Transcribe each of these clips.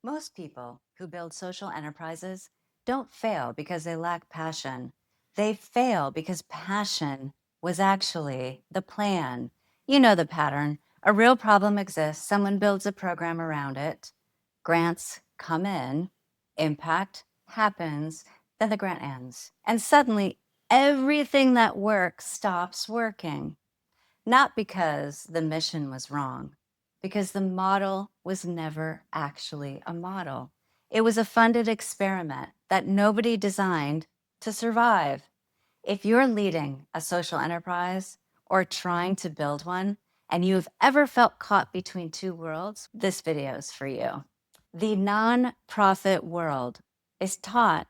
Most people who build social enterprises don't fail because they lack passion. They fail because passion was actually the plan. You know the pattern. A real problem exists, someone builds a program around it, grants come in, impact happens, then the grant ends. And suddenly, everything that works stops working. Not because the mission was wrong, because the model was never actually a model. It was a funded experiment that nobody designed to survive. If you're leading a social enterprise or trying to build one, and you've ever felt caught between two worlds, this video is for you. The nonprofit world is taught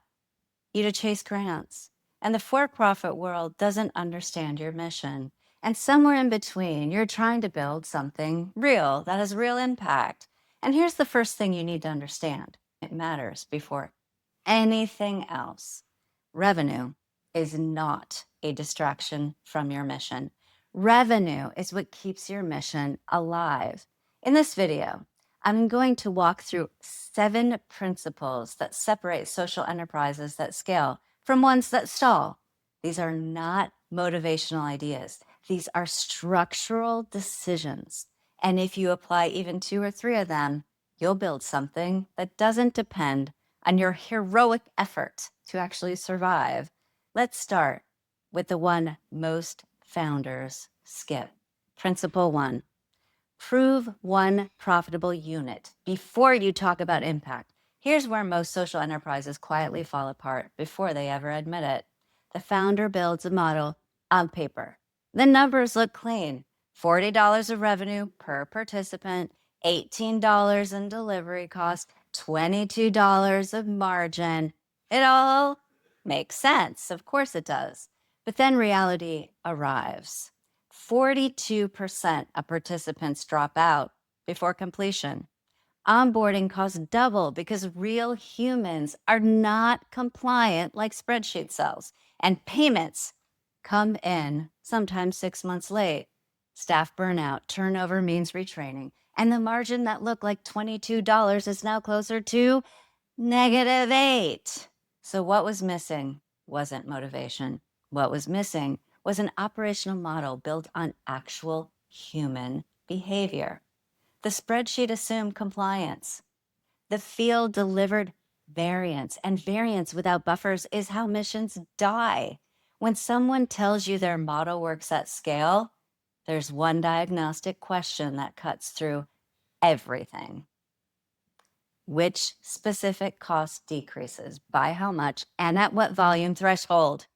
you to chase grants. And the for-profit world doesn't understand your mission. And somewhere in between, you're trying to build something real that has real impact. And here's the first thing you need to understand. It matters before anything else. Revenue is not a distraction from your mission. Revenue is what keeps your mission alive. In this video, I'm going to walk through 7 principles that separate social enterprises that scale from ones that stall. These are not motivational ideas. These are structural decisions. And if you apply even 2 or 3 of them, you'll build something that doesn't depend on your heroic effort to actually survive. Let's start with the one most founders skip. Principle 1. Prove one profitable unit before you talk about impact. Here's where most social enterprises quietly fall apart before they ever admit it. The founder builds a model on paper. The numbers look clean. $40 of revenue per participant, $18 in delivery cost, $22 of margin. It all makes sense. Of course it does. But then reality arrives. 42% of participants drop out before completion. Onboarding costs double because real humans are not compliant like spreadsheet cells, and payments come in sometimes 6 months late. Staff burnout, turnover means retraining, and the margin that looked like $22 is now closer to -8. So what was missing wasn't motivation. What was missing was an operational model built on actual human behavior. The spreadsheet assumed compliance. The field delivered variance, and variance without buffers is how missions die. When someone tells you their model works at scale, there's one diagnostic question that cuts through everything. Which specific cost decreases, by how much, and at what volume threshold?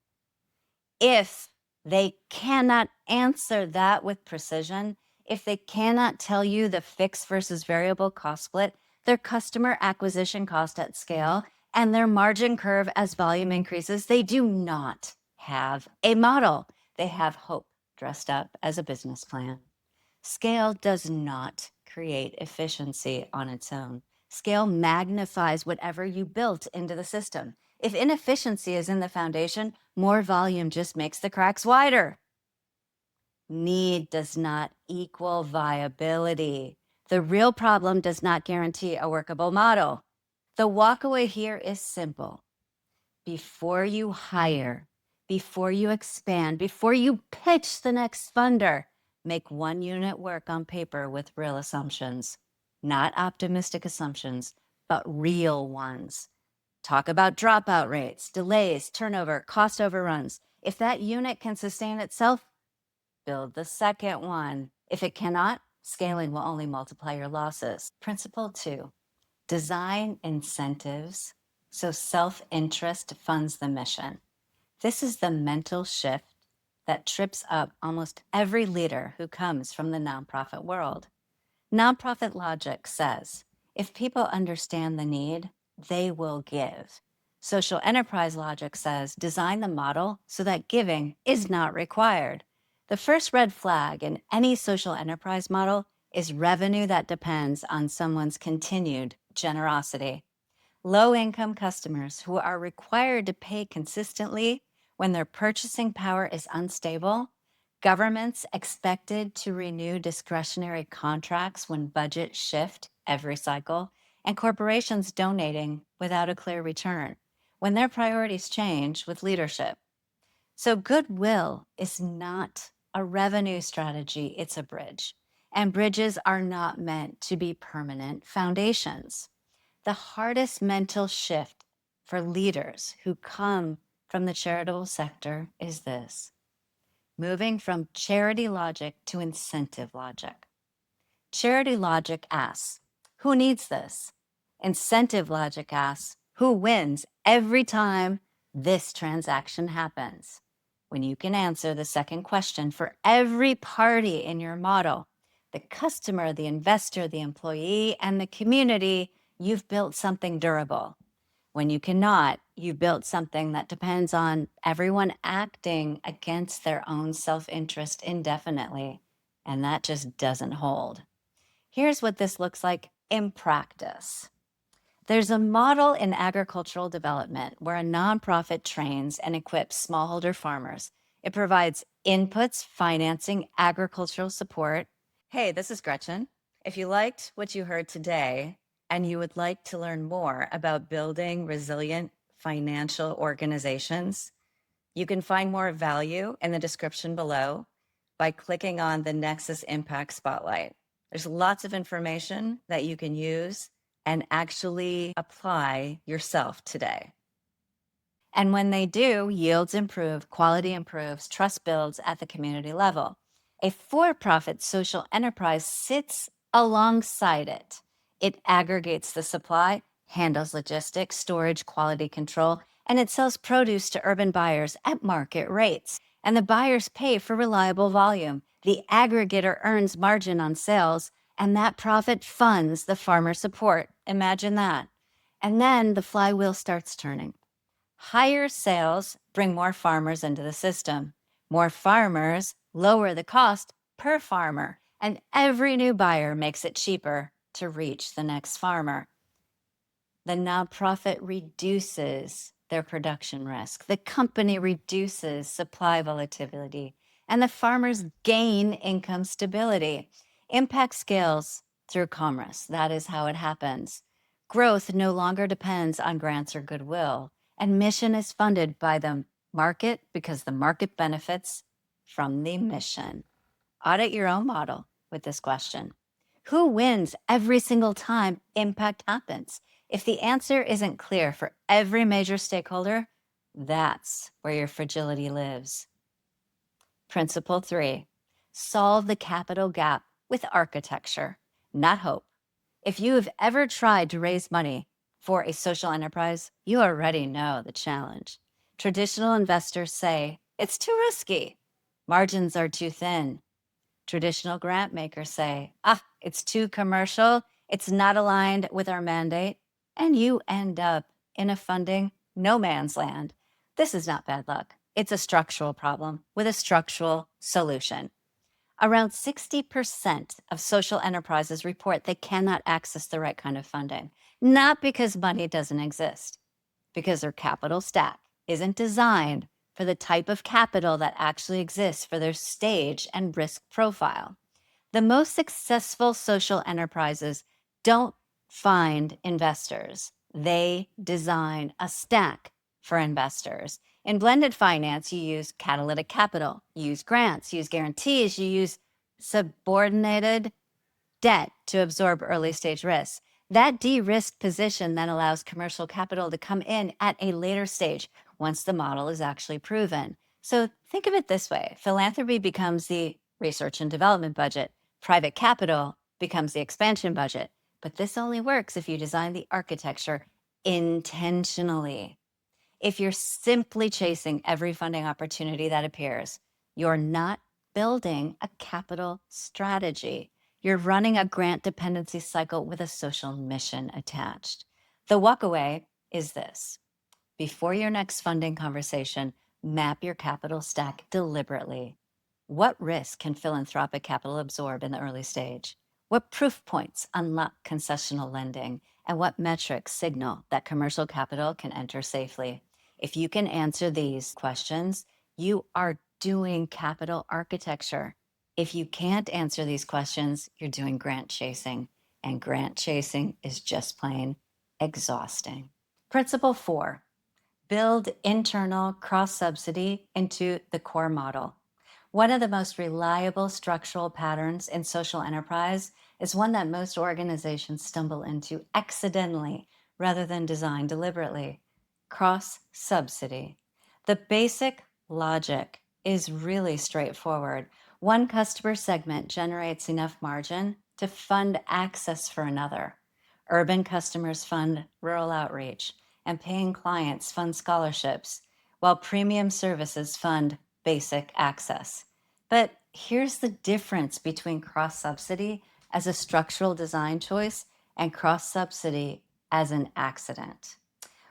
If they cannot answer that with precision, if they cannot tell you the fixed versus variable cost split, their customer acquisition cost at scale, and their margin curve as volume increases, they do not have a model. They have hope dressed up as a business plan. Scale does not create efficiency on its own. Scale magnifies whatever you built into the system. If inefficiency is in the foundation, more volume just makes the cracks wider. Need does not equal viability. The real problem does not guarantee a workable model. The walkaway here is simple. Before you hire, before you expand, before you pitch the next funder, make one unit work on paper with real assumptions, not optimistic assumptions, but real ones. Talk about dropout rates, delays, turnover, cost overruns. If that unit can sustain itself, build the second one. If it cannot, scaling will only multiply your losses. Principle 2, design incentives so self-interest funds the mission. This is the mental shift that trips up almost every leader who comes from the nonprofit world. Nonprofit logic says, if people understand the need, they will give. Social enterprise logic says, design the model so that giving is not required. The first red flag in any social enterprise model is revenue that depends on someone's continued generosity. Low-income customers who are required to pay consistently when their purchasing power is unstable, governments expected to renew discretionary contracts when budgets shift every cycle, and corporations donating without a clear return when their priorities change with leadership. So, goodwill is not a revenue strategy, it's a bridge. And bridges are not meant to be permanent foundations. The hardest mental shift for leaders who come from the charitable sector is this: moving from charity logic to incentive logic. Charity logic asks, who needs this? Incentive logic asks, who wins every time this transaction happens? When you can answer the second question for every party in your model, the customer, the investor, the employee, and the community, you've built something durable. When you cannot, you've built something that depends on everyone acting against their own self interest indefinitely, and that just doesn't hold. Here's what this looks like in practice. There's a model in agricultural development where a nonprofit trains and equips smallholder farmers. It provides inputs, financing, agricultural support. Hey, this is Gretchen. If you liked what you heard today and you would like to learn more about building resilient financial organizations, you can find more value in the description below by clicking on the Nexus Impact Spotlight. There's lots of information that you can use and actually apply yourself today. And when they do, yields improve, quality improves, trust builds at the community level. A for-profit social enterprise sits alongside it. It aggregates the supply, handles logistics, storage, quality control, and it sells produce to urban buyers at market rates. And the buyers pay for reliable volume. The aggregator earns margin on sales, and that profit funds the farmer support. Imagine that. And then the flywheel starts turning. Higher sales bring more farmers into the system. More farmers lower the cost per farmer, and every new buyer makes it cheaper to reach the next farmer. The nonprofit reduces their production risk. The company reduces supply volatility, and the farmers gain income stability. Impact scales through commerce. That is how it happens. Growth no longer depends on grants or goodwill, and mission is funded by the market because the market benefits from the mission. Audit your own model with this question. Who wins every single time impact happens? If the answer isn't clear for every major stakeholder, that's where your fragility lives. Principle 3, solve the capital gap with architecture, not hope. If you have ever tried to raise money for a social enterprise, you already know the challenge. Traditional investors say it's too risky, margins are too thin. Traditional grant makers say, it's too commercial, it's not aligned with our mandate, and you end up in a funding no man's land. This is not bad luck. It's a structural problem with a structural solution. Around 60% of social enterprises report they cannot access the right kind of funding, not because money doesn't exist, because their capital stack isn't designed for the type of capital that actually exists for their stage and risk profile. The most successful social enterprises don't find investors. They design a stack for investors. In blended finance, you use catalytic capital, you use grants, you use guarantees, you use subordinated debt to absorb early stage risks. That de-risked position then allows commercial capital to come in at a later stage once the model is actually proven. So think of it this way: philanthropy becomes the research and development budget, private capital becomes the expansion budget. But this only works if you design the architecture intentionally. If you're simply chasing every funding opportunity that appears, you're not building a capital strategy. You're running a grant dependency cycle with a social mission attached. The walkaway is this: before your next funding conversation, map your capital stack deliberately. What risk can philanthropic capital absorb in the early stage? What proof points unlock concessional lending? And what metrics signal that commercial capital can enter safely? If you can answer these questions, you are doing capital architecture. If you can't answer these questions, you're doing grant chasing. and grant chasing is just plain exhausting. Principle 4, build internal cross-subsidy into the core model. One of the most reliable structural patterns in social enterprise is one that most organizations stumble into accidentally rather than design deliberately: cross-subsidy. The basic logic is really straightforward. One customer segment generates enough margin to fund access for another. Urban customers fund rural outreach, and paying clients fund scholarships, while premium services fund basic access. But here's the difference between cross-subsidy as a structural design choice and cross-subsidy as an accident.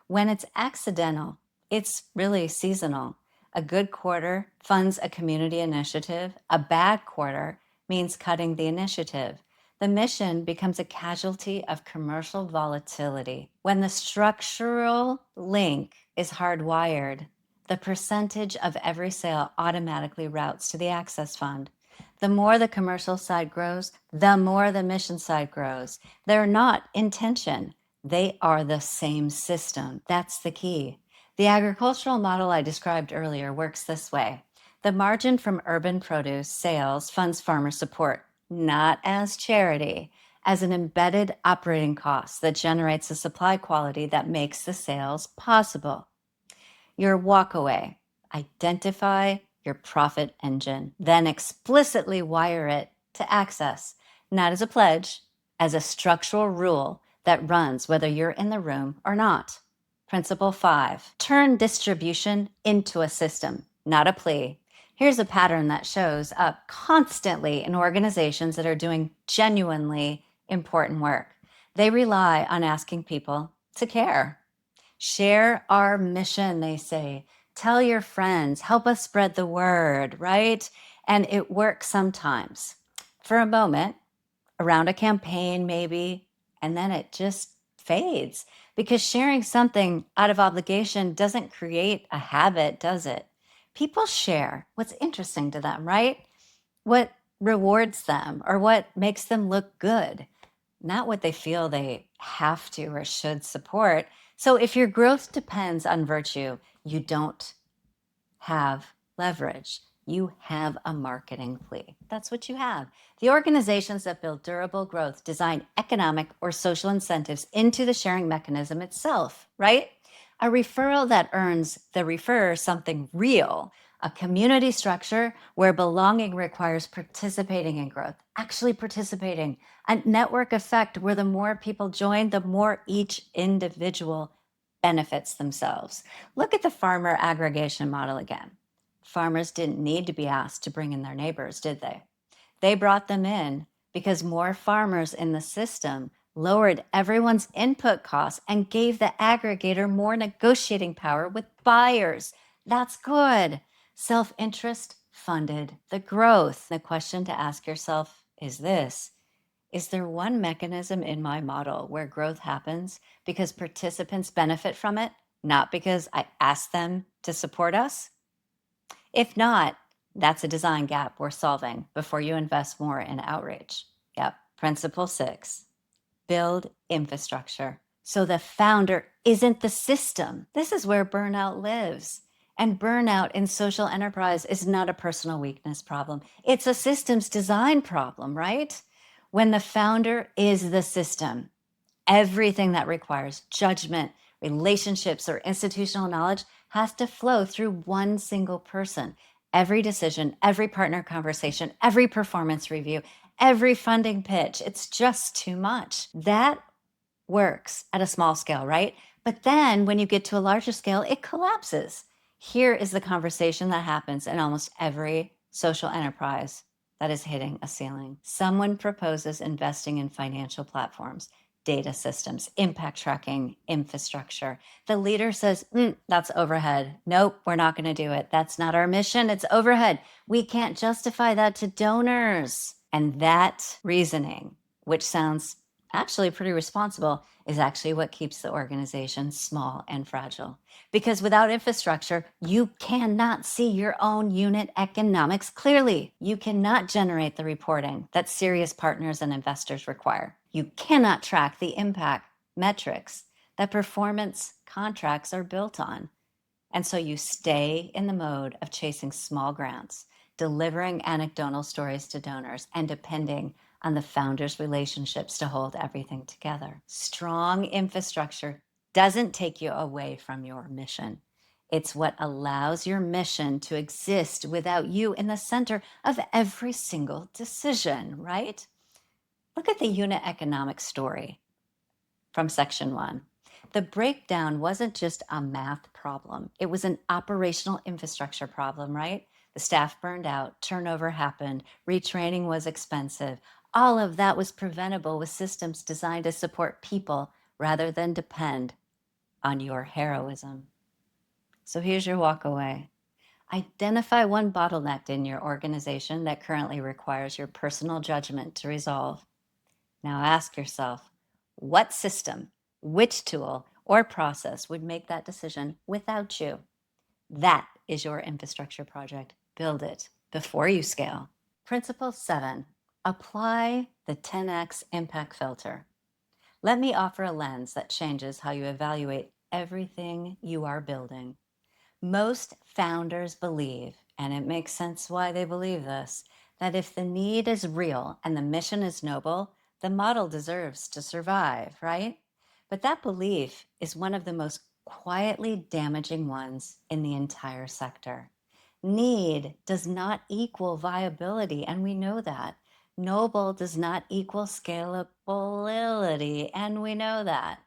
When it's accidental, it's really seasonal. A good quarter funds a community initiative. A bad quarter means cutting the initiative. The mission becomes a casualty of commercial volatility. When the structural link is hardwired, the percentage of every sale automatically routes to the access fund. The more the commercial side grows, the more the mission side grows. They're not in tension. They are the same system. That's the key. The agricultural model I described earlier works this way. The margin from urban produce sales funds farmer support, not as charity, as an embedded operating cost that generates a supply quality that makes the sales possible. Your walkaway: identify your profit engine, then explicitly wire it to access, not as a pledge, as a structural rule that runs whether you're in the room or not. Principle 5, turn distribution into a system, not a plea. Here's a pattern that shows up constantly in organizations that are doing genuinely important work. They rely on asking people to care. Share our mission, they say. Tell your friends, help us spread the word, right? And it works sometimes for a moment, around a campaign maybe, and then it just fades because sharing something out of obligation doesn't create a habit, does it? People share what's interesting to them, right? What rewards them or what makes them look good, not what they feel they have to or should support. So if your growth depends on virtue, you don't have leverage. You have a marketing plea. That's what you have. The organizations that build durable growth design economic or social incentives into the sharing mechanism itself, right? A referral that earns the referrer something real, a community structure where belonging requires participating in growth, actually participating, a network effect where the more people join, the more each individual benefits themselves. Look at the farmer aggregation model again. Farmers didn't need to be asked to bring in their neighbors, did they? They brought them in because more farmers in the system lowered everyone's input costs and gave the aggregator more negotiating power with buyers. That's good. Self-interest funded the growth. The question to ask yourself is this: is there one mechanism in my model where growth happens because participants benefit from it, not because I ask them to support us? If not, that's a design gap we're solving before you invest more in outreach. Yep. Principle 6, build infrastructure so the founder isn't the system. This is where burnout lives. And burnout in social enterprise is not a personal weakness problem. It's a systems design problem, right? When the founder is the system, everything that requires judgment, relationships, or institutional knowledge has to flow through one single person. Every decision, every partner conversation, every performance review, every funding pitch, it's just too much. That works at a small scale, right? But then when you get to a larger scale, it collapses. Here is the conversation that happens in almost every social enterprise that is hitting a ceiling. Someone proposes investing in financial platforms, data systems, impact tracking, infrastructure. The leader says, that's overhead. Nope, we're not going to do it. That's not our mission. It's overhead. We can't justify that to donors. And that reasoning, which sounds actually pretty responsible, is actually what keeps the organization small and fragile. Because without infrastructure, you cannot see your own unit economics clearly. You cannot generate the reporting that serious partners and investors require. You cannot track the impact metrics that performance contracts are built on. And so you stay in the mode of chasing small grants, delivering anecdotal stories to donors, and depending on the founders' relationships to hold everything together. Strong infrastructure doesn't take you away from your mission. It's what allows your mission to exist without you in the center of every single decision, right? Look at the unit economics story from section 1. The breakdown wasn't just a math problem, it was an operational infrastructure problem, right? The staff burned out, turnover happened, retraining was expensive. All of that was preventable with systems designed to support people rather than depend on your heroism. So here's your walk away. Identify one bottleneck in your organization that currently requires your personal judgment to resolve. Now ask yourself, what system, which tool, or process would make that decision without you? That is your infrastructure project. Build it before you scale. Principle 7, apply the 10x impact filter. Let me offer a lens that changes how you evaluate everything you are building. Most founders believe, and it makes sense why they believe this, that if the need is real and the mission is noble, the model deserves to survive, right? But that belief is one of the most quietly damaging ones in the entire sector. Need does not equal viability, and we know that. Noble does not equal scalability, and we know that.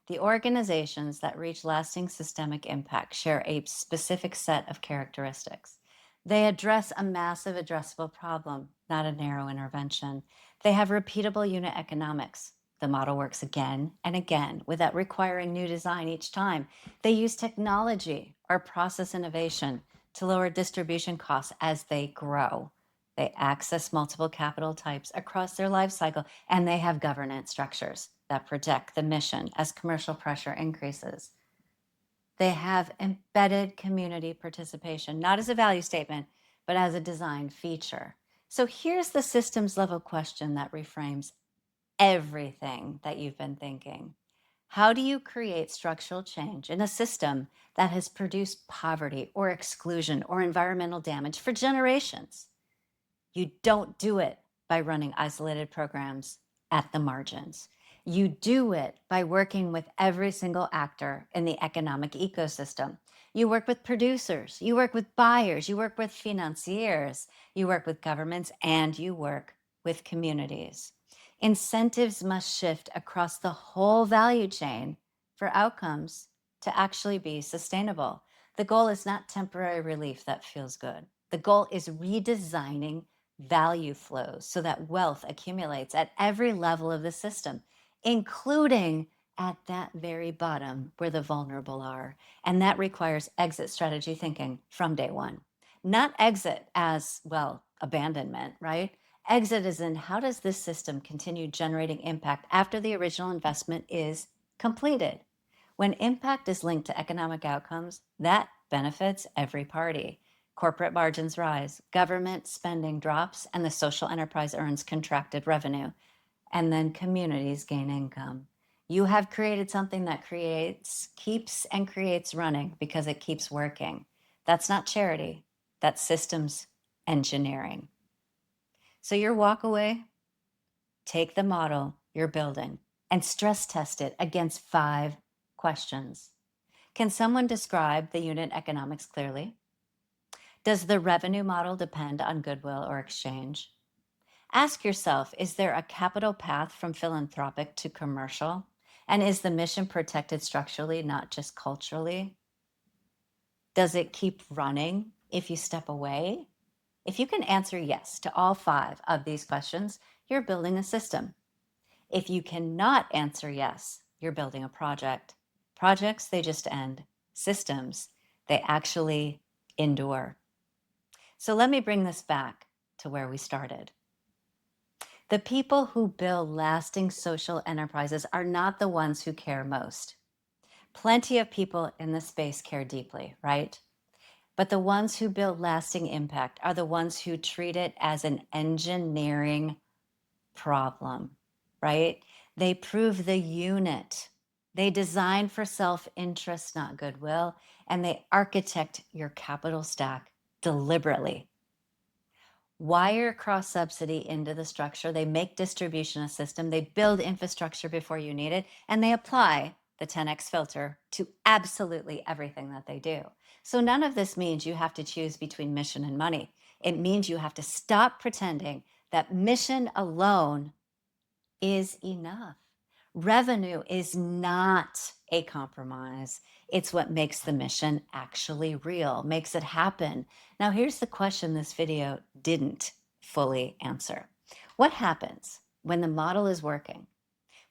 The organizations that reach lasting systemic impact share a specific set of characteristics. They address a massive addressable problem, not a narrow intervention. They have repeatable unit economics. The model works again and again without requiring new design each time. They use technology or process innovation to lower distribution costs as they grow. They access multiple capital types across their life cycle, and they have governance structures that protect the mission as commercial pressure increases. They have embedded community participation, not as a value statement, but as a design feature. So here's the systems level question that reframes everything that you've been thinking. How do you create structural change in a system that has produced poverty or exclusion or environmental damage for generations? You don't do it by running isolated programs at the margins. You do it by working with every single actor in the economic ecosystem. You work with producers, you work with buyers, you work with financiers, you work with governments, and you work with communities. Incentives must shift across the whole value chain for outcomes to actually be sustainable. The goal is not temporary relief that feels good. The goal is redesigning value flows so that wealth accumulates at every level of the system, including at that very bottom where the vulnerable are. And that requires exit strategy thinking from day one. Not exit as, well, abandonment, right? Exit is in how does this system continue generating impact after the original investment is completed? When impact is linked to economic outcomes, that benefits every party. Corporate margins rise, government spending drops, and the social enterprise earns contracted revenue. And then communities gain income. You have created something that keeps and creates running because it keeps working. That's not charity, that's systems engineering. So your walk away, take the model you're building and stress test it against 5 questions. Can someone describe the unit economics clearly? Does the revenue model depend on goodwill or exchange? Ask yourself, is there a capital path from philanthropic to commercial? And is the mission protected structurally, not just culturally? Does it keep running if you step away? If you can answer yes to all 5 of these questions, you're building a system. If you cannot answer yes, you're building a project. Projects, they just end. Systems, they actually endure. So let me bring this back to where we started. The people who build lasting social enterprises are not the ones who care most. Plenty of people in the space care deeply, right? But the ones who build lasting impact are the ones who treat it as an engineering problem, right? They prove the unit. They design for self interest, not goodwill, and they architect your capital stack deliberately. Wire cross subsidy into the structure. They make distribution a system. They build infrastructure before you need it, and they apply the 10x filter to absolutely everything that they do. So none of this means you have to choose between mission and money. It means you have to stop pretending that mission alone is enough. Revenue is not a compromise. It's what makes the mission actually real, makes it happen. Now, here's the question this video didn't fully answer. What happens when the model is working,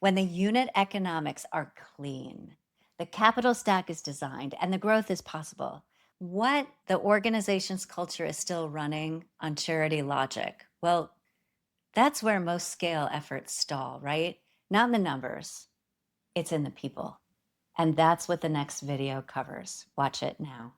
when the unit economics are clean, the capital stack is designed, and the growth is possible? What the organization's culture is still running on charity logic? Well, that's where most scale efforts stall, right? Not in the numbers, it's in the people. And that's what the next video covers. Watch it now.